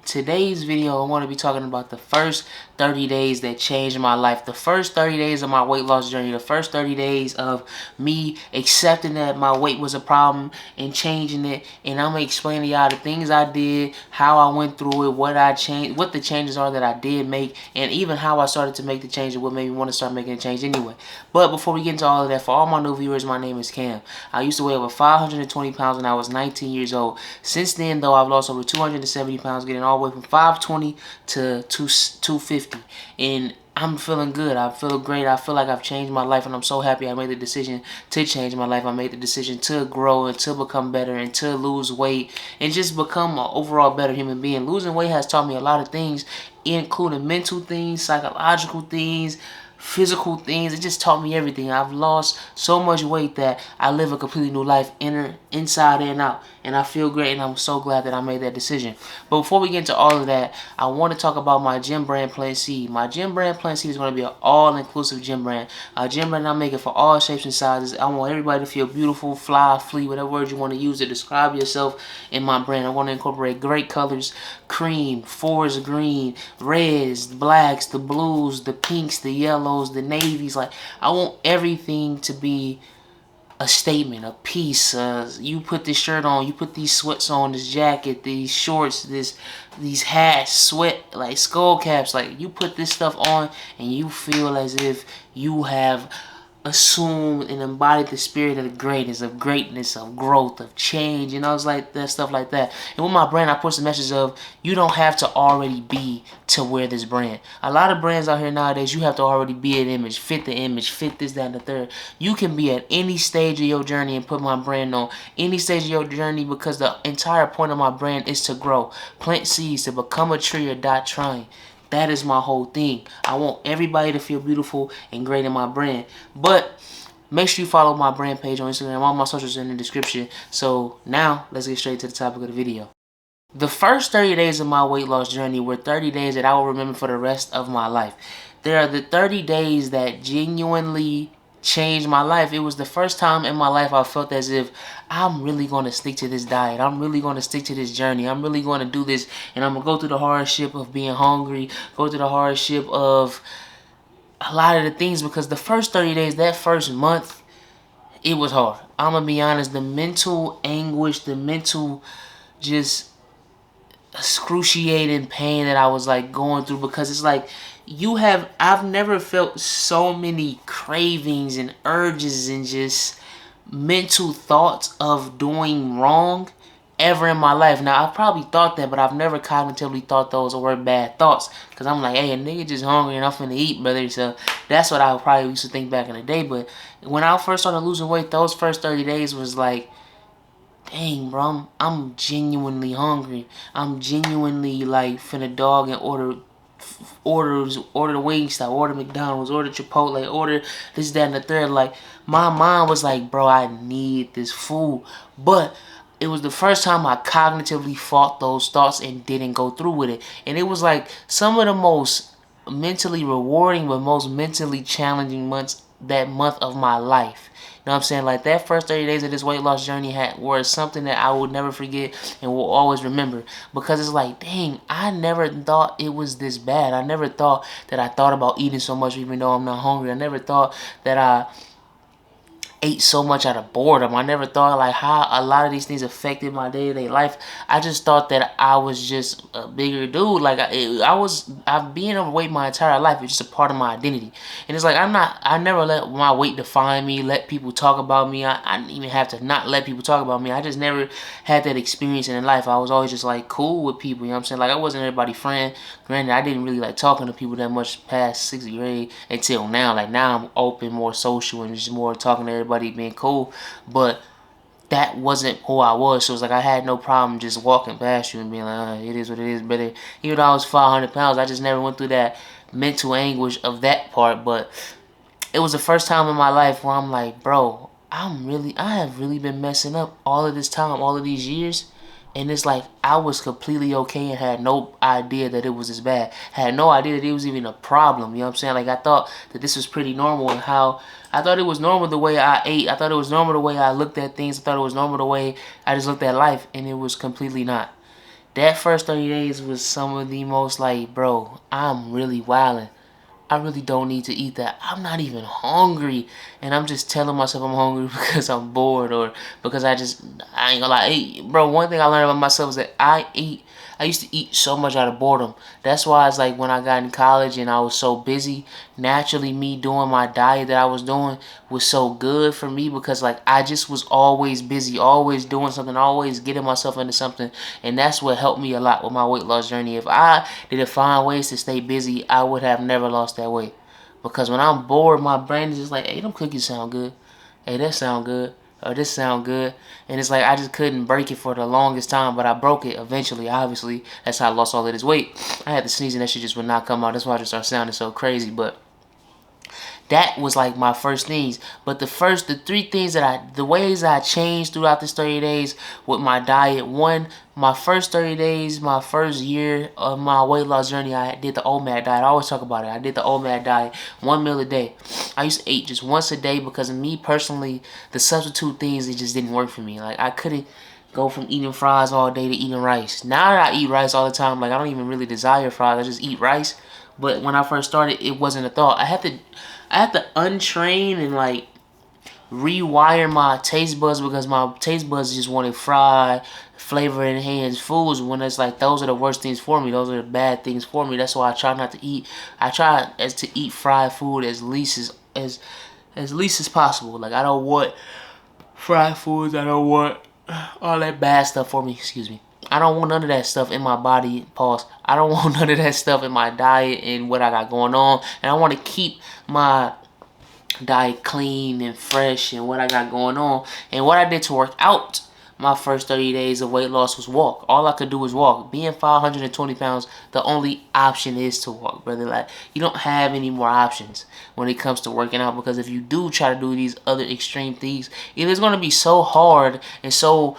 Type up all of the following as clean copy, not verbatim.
Today's video, I want to be talking about the first 30 days that changed my life. The first 30 days of my weight loss journey. The first 30 days of me accepting that my weight was a problem and changing it. And I'm going to explain to y'all the things I did, how I went through it, what I changed, what the changes are that I did make, and even how I started to make the change and what made me want to start making a change anyway. But before we get into all of that, for all my new viewers, my name is Cam. I used to weigh over 520 pounds when I was 19 years old. Since then, though, I've lost over 270 pounds, getting all the way from 520 to 250. And I'm feeling good. I feel great. I feel like I've changed my life, and I'm so happy I made the decision to change my life. I made the decision to grow and to become better and to lose weight and just become an overall better human being. Losing weight has taught me a lot of things, including mental things, psychological things, physical things. It just taught me everything. I've lost so much weight that I live a completely new life, inside and out, and I feel great, and I'm so glad that I made that decision. But before we get into all of that, I want to talk about my gym brand, Plantseed. My gym brand, Plantseed, is going to be an all-inclusive gym brand. A gym brand I'm making for all shapes and sizes. I want everybody to feel beautiful, fly, flee, whatever word you want to use to describe yourself in my brand. I want to incorporate great colors: cream, forest green, reds, blacks, the blues, the pinks, the yellows, the navies. Like, I want everything to be a statement, a piece. You put this shirt on, you put these sweats on, this jacket, these shorts, these hats, sweat, like skull caps. Like, you put this stuff on and you feel as if you have assumed and embodied the spirit of greatness, of growth, of change, you know. It's like that, stuff like that. And with my brand, I push the message of you don't have to already be to wear this brand. A lot of brands out here nowadays, you have to already be an image, fit this, that, and the third. You can be at any stage of your journey and put my brand on any stage of your journey, because the entire point of my brand is to grow, plant seeds, to become a tree or die trying. That is my whole thing. I want everybody to feel beautiful and great in my brand. But make sure you follow my brand page on Instagram. All my socials are in the description. So now, let's get straight to the topic of the video. The first 30 days of my weight loss journey were 30 days that I will remember for the rest of my life. They are the 30 days that genuinely changed my life. It was the first time in my life I felt as if I'm really going to stick to this diet. I'm really going to stick to this journey. I'm really going to do this, and I'm going to go through the hardship of being hungry, go through the hardship of a lot of the things, because the first 30 days, that first month, it was hard. I'm going to be honest. The mental anguish, the mental just excruciating pain that I was like going through, because it's like I've never felt so many cravings and urges and just mental thoughts of doing wrong ever in my life. Now, I've probably thought that, but I've never cognitively thought those were bad thoughts, because I'm like, hey, a nigga just hungry and I'm finna eat, brother. So that's what I probably used to think back in the day. But when I first started losing weight, those first 30 days was like, dang, bro, I'm genuinely hungry. I'm genuinely like finna dog and order the Wingstop, order McDonald's, order Chipotle, order this, that, and the third. Like, my mind was like, bro, I need this food. But it was the first time I cognitively fought those thoughts and didn't go through with it. And it was like some of the most mentally rewarding but most mentally challenging month of my life. You know what I'm saying? Like, that first 30 days of this weight loss journey were something that I will never forget and will always remember, because it's like, dang, I never thought it was this bad. I never thought that I thought about eating so much even though I'm not hungry. I never thought that I ate so much out of boredom. I never thought like how a lot of these things affected my day-to-day life. I just thought that I was just a bigger dude. Like, I've been overweight my entire life. It's just a part of my identity. And it's like, I never let my weight define me, let people talk about me. I didn't even have to not let people talk about me. I just never had that experience in life. I was always just like cool with people, you know what I'm saying? Like, I wasn't everybody's friend. Granted, I didn't really like talking to people that much past 6th grade until now. Like, now I'm open, more social, and just more talking to everybody, being cool. But that wasn't who I was. So it's like I had no problem just walking past you and being like, it is what it is, brother. Even though I was 500 pounds, I just never went through that mental anguish of that part. But it was the first time in my life where I'm like, bro, I have really been messing up all of this time, all of these years. And it's like I was completely okay and had no idea that it was this bad. Had no idea that it was even a problem. You know what I'm saying? Like, I thought that this was pretty normal, and how I thought it was normal the way I ate. I thought it was normal the way I looked at things. I thought it was normal the way I just looked at life, and it was completely not. that first 30 days was some of the most like, bro, I'm really wilding. I really don't need to eat that. I'm not even hungry. And I'm just telling myself I'm hungry because I'm bored or because I ain't gonna lie. Hey, bro, one thing I learned about myself is that I used to eat so much out of boredom. That's why it's like when I got in college and I was so busy, naturally me doing my diet that I was doing was so good for me because like I just was always busy, always doing something, always getting myself into something. And that's what helped me a lot with my weight loss journey. If I didn't find ways to stay busy, I would have never lost that weight. Because when I'm bored, my brain is just like, hey, them cookies sound good. Hey, that sound good. Or this sound good. And it's like I just couldn't break it for the longest time, but I broke it eventually, obviously. That's how I lost all of this weight. I had to sneeze and that shit just would not come out. That's why I just started sounding so crazy. But that was like my first things. But the three things the ways I changed throughout this 30 days with my diet. One, my first 30 days, my first year of my weight loss journey, I did the OMAD diet. I always talk about it. I did the OMAD diet, 1 meal a day. I used to eat just once a day because of me personally, the substitute things, it just didn't work for me. Like I couldn't go from eating fries all day to eating rice. Now that I eat rice all the time, like I don't even really desire fries. I just eat rice. But when I first started, it wasn't a thought. I had to untrain and like rewire my taste buds because my taste buds just wanted fried, flavor enhanced foods when it's like those are the worst things for me. Those are the bad things for me. That's why I try not to eat. I try as to eat fried food as least as least as possible. Like I don't want fried foods. I don't want all that bad stuff for me. Excuse me. I don't want none of that stuff in my body. Pause. I don't want none of that stuff in my diet and what I got going on. And I want to keep my diet clean and fresh and what I got going on. And what I did to work out my first 30 days of weight loss was walk. All I could do was walk. Being 520 pounds, the only option is to walk, brother. Like, you don't have any more options when it comes to working out because if you do try to do these other extreme things, it is going to be so hard and so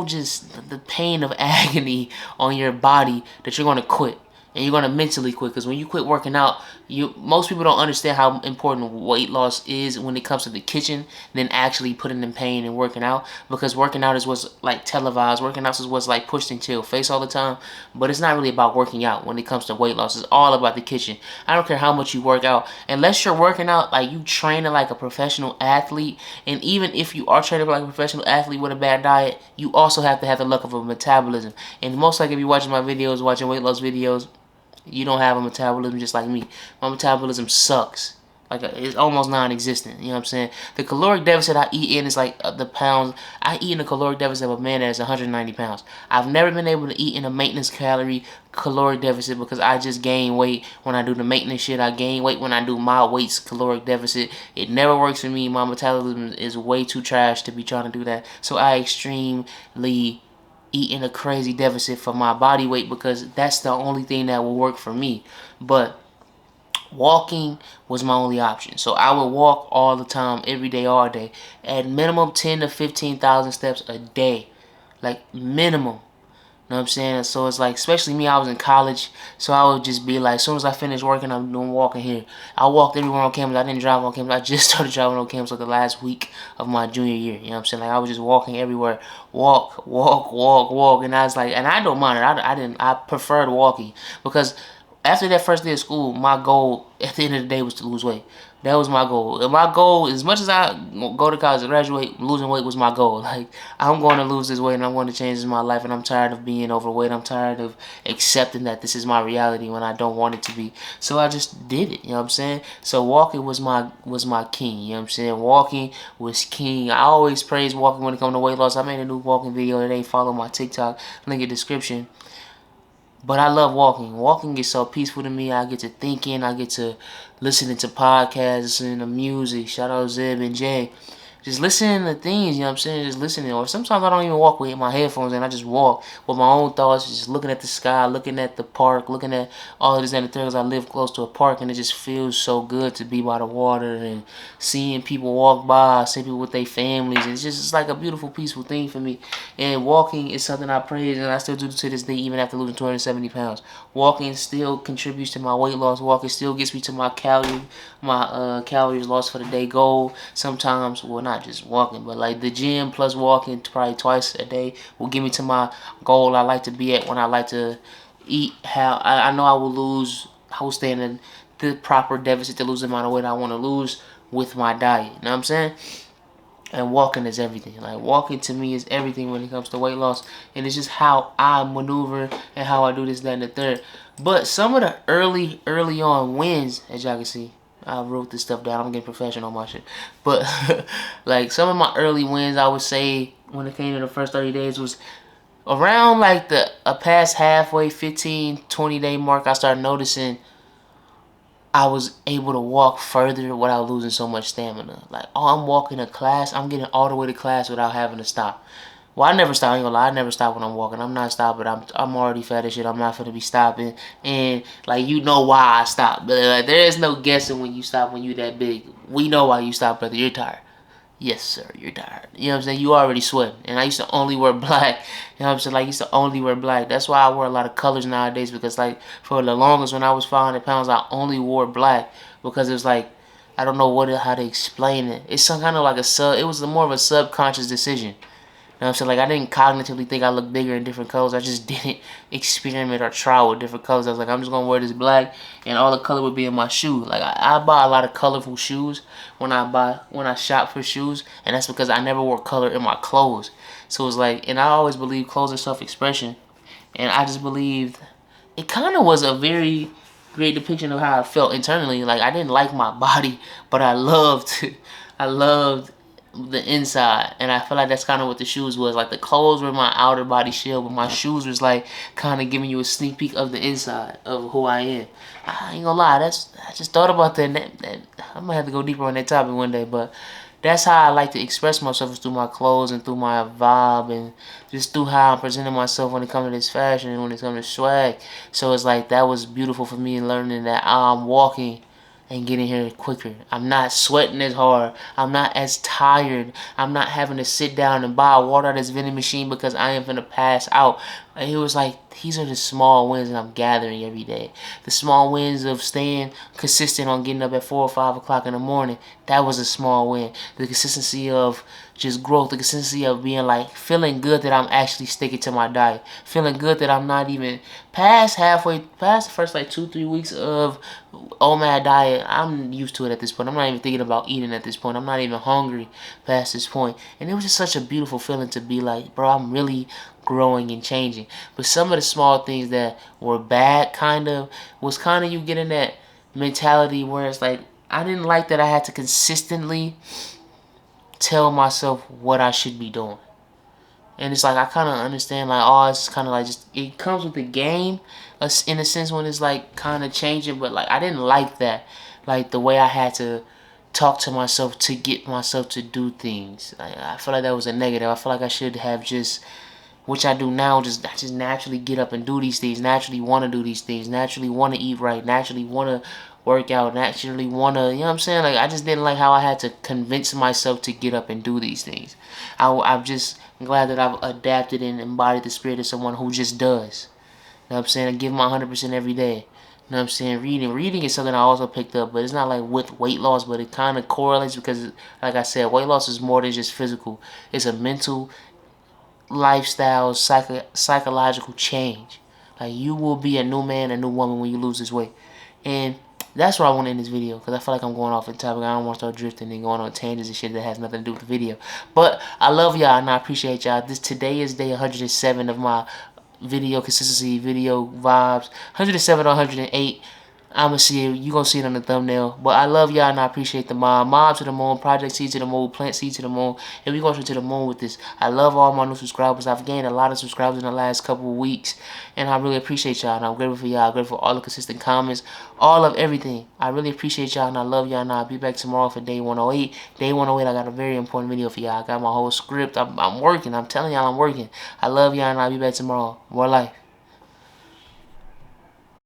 just the pain of agony on your body that you're going to quit. And you're going to mentally quit because when you quit working out, most people don't understand how important weight loss is when it comes to the kitchen than actually putting in pain and working out, because working out is what's like televised. Working out is what's like pushed into your face all the time, but it's not really about working out when it comes to weight loss. It's all about the kitchen. I don't care how much you work out unless you're working out like you training like a professional athlete. And even if you are training like a professional athlete with a bad diet, you also have to have the luck of a metabolism. And most likely if you're watching my videos, watching weight loss videos, you don't have a metabolism just like me. My metabolism sucks. Like, it's almost non-existent. You know what I'm saying? The caloric deficit I eat in is like the pounds. I eat in a caloric deficit of a man that is 190 pounds. I've never been able to eat in a maintenance calorie caloric deficit because I just gain weight when I do the maintenance shit. I gain weight when I do my weight's caloric deficit. It never works for me. My metabolism is way too trash to be trying to do that. So I extremely eating a crazy deficit for my body weight because that's the only thing that will work for me. But walking was my only option. So I would walk all the time, every day, all day, at minimum 10 to 15,000 steps a day. Like minimum. You know what I'm saying? So it's like, especially me, I was in college, so I would just be like, as soon as I finish working, I'm doing walking here. I walked everywhere on campus. I didn't drive on campus. I just started driving on campus like the last week of my junior year. You know what I'm saying? Like, I was just walking everywhere. Walk, walk, walk, walk. And I was like, and I don't mind it. I preferred walking because after that first day of school, my goal at the end of the day was to lose weight. That was my goal. And my goal, as much as I go to college and graduate, losing weight was my goal. Like, I'm going to lose this weight and I'm going to change this in my life. And I'm tired of being overweight. I'm tired of accepting that this is my reality when I don't want it to be. So I just did it. You know what I'm saying? So walking was my king. You know what I'm saying? Walking was king. I always praise walking when it comes to weight loss. I made a new walking video today. Follow my TikTok. Link in the description. But I love walking. Walking is so peaceful to me. I get to thinking. I get to listening to podcasts, listening to music. Shout out Zeb and Jay. Just listening to things, you know what I'm saying? Just listening. Or sometimes I don't even walk with my headphones and I just walk with my own thoughts, just looking at the sky, looking at the park, looking at all of this and the things. I live close to a park and it just feels so good to be by the water and seeing people walk by, seeing people with their families. It's like a beautiful, peaceful thing for me. And walking is something I praise and I still do to this day even after losing 270 pounds. Walking still contributes to my weight loss. Walking still gets me to my calories lost for the day goal. Sometimes, well, not not just walking, but like the gym plus walking probably twice a day will get me to my goal I like to be at when I like to eat. How I know I will stay in the proper deficit to lose the amount of weight I want to lose with my diet. You know what I'm saying? And walking is everything. Like, walking to me is everything when it comes to weight loss. And it's just how I maneuver and how I do this, that, and the third. But some of the early on wins, as y'all can see, I wrote this stuff down. I'm getting professional on my shit. But, like, some of my early wins, I would say, when it came to the first 30 days was around, like, past halfway, 15, 20-day mark, I started noticing I was able to walk further without losing so much stamina. Like, oh, I'm walking to class. I'm getting all the way to class without having to stop. Well, I never stop. I ain't gonna lie. I never stop when I'm walking. I'm not stopping. I'm already fat as shit. I'm not gonna be stopping. And, like, you know why I stop. But, like, there is no guessing when you stop when you that big. We know why you stop, brother. You're tired. Yes, sir, you're tired. You know what I'm saying? You already sweating. And I used to only wear black. You know what I'm saying? Like, I used to only wear black. That's why I wear a lot of colors nowadays. Because, like, for the longest when I was 500 pounds, I only wore black. Because it was like, I don't know how to explain it. It's some kind of like it was more of a subconscious decision. You know what I'm saying? Like, I didn't cognitively think I looked bigger in different colors. I just didn't experiment or try with different colors. I was like, I'm just going to wear this black, and all the color would be in my shoe. Like, I buy a lot of colorful shoes when I shop for shoes, and that's because I never wore color in my clothes. So it's like, and I always believe clothes are self-expression, and I just believed it kind of was a very great depiction of how I felt internally. Like, I didn't like my body, but I loved the inside, and I feel like that's kind of what the shoes was. Like, the clothes were my outer body shield, but my shoes was like kind of giving you a sneak peek of the inside of who I am. I ain't gonna lie, I just thought about that. I might have to go deeper on that topic one day, but that's how I like to express myself, is through my clothes and through my vibe and just through how I'm presenting myself when it comes to this fashion and when it comes to swag. So it's like, that was beautiful for me, learning that I'm walking and getting here quicker. I'm not sweating as hard. I'm not as tired. I'm not having to sit down and buy water at this vending machine because I am going to pass out. And it was like, these are the small wins that I'm gathering every day. The small wins of staying consistent on getting up at 4 or 5 o'clock in the morning. That was a small win. The consistency of just growth. The consistency of being like, feeling good that I'm actually sticking to my diet. Feeling good that I'm not even past the first like 2-3 weeks of OMAD diet. I'm used to it at this point. I'm not even thinking about eating at this point. I'm not even hungry past this point. And it was just such a beautiful feeling to be like, bro, I'm really growing and changing. But some of the small things that were bad was you getting that mentality where it's like, I didn't like that I had to consistently tell myself what I should be doing. And it's like, I kind of understand, like, oh, it's kind of like, just, it comes with the game, in a sense, when it's like kind of changing. But like, I didn't like that, like the way I had to talk to myself to get myself to do things. I feel like that was a negative. I feel like I should have just, which I do now, I just naturally get up and do these things, naturally want to do these things, naturally want to eat right, naturally want to work out, naturally want to, you know what I'm saying? Like, I just didn't like how I had to convince myself to get up and do these things. I'm just glad that I've adapted and embodied the spirit of someone who just does. You know what I'm saying? I give my 100% every day. You know what I'm saying? Reading is something I also picked up, but it's not like with weight loss, but it kind of correlates because, like I said, weight loss is more than just physical. It's a mental, lifestyle, psychological change. Like, you will be a new man, a new woman when you lose this weight. And that's where I want to end this video, because I feel like I'm going off the topic. I don't want to start drifting and going on tangents and shit that has nothing to do with the video. But I love y'all and I appreciate y'all. Today is day 107 of my video consistency, video vibes. 107 or 108. I'ma see it. You gonna see it on the thumbnail. But I love y'all and I appreciate the mob to the moon, project seed to the moon, plant seed to the moon, and we going to the moon with this. I love all my new subscribers. I've gained a lot of subscribers in the last couple of weeks, and I really appreciate y'all. And I'm grateful for y'all. Grateful for all the consistent comments, all of everything. I really appreciate y'all and I love y'all. And I'll be back tomorrow for day 108. Day 108, I got a very important video for y'all. I got my whole script. I'm working. I'm telling y'all I'm working. I love y'all and I'll be back tomorrow. More life.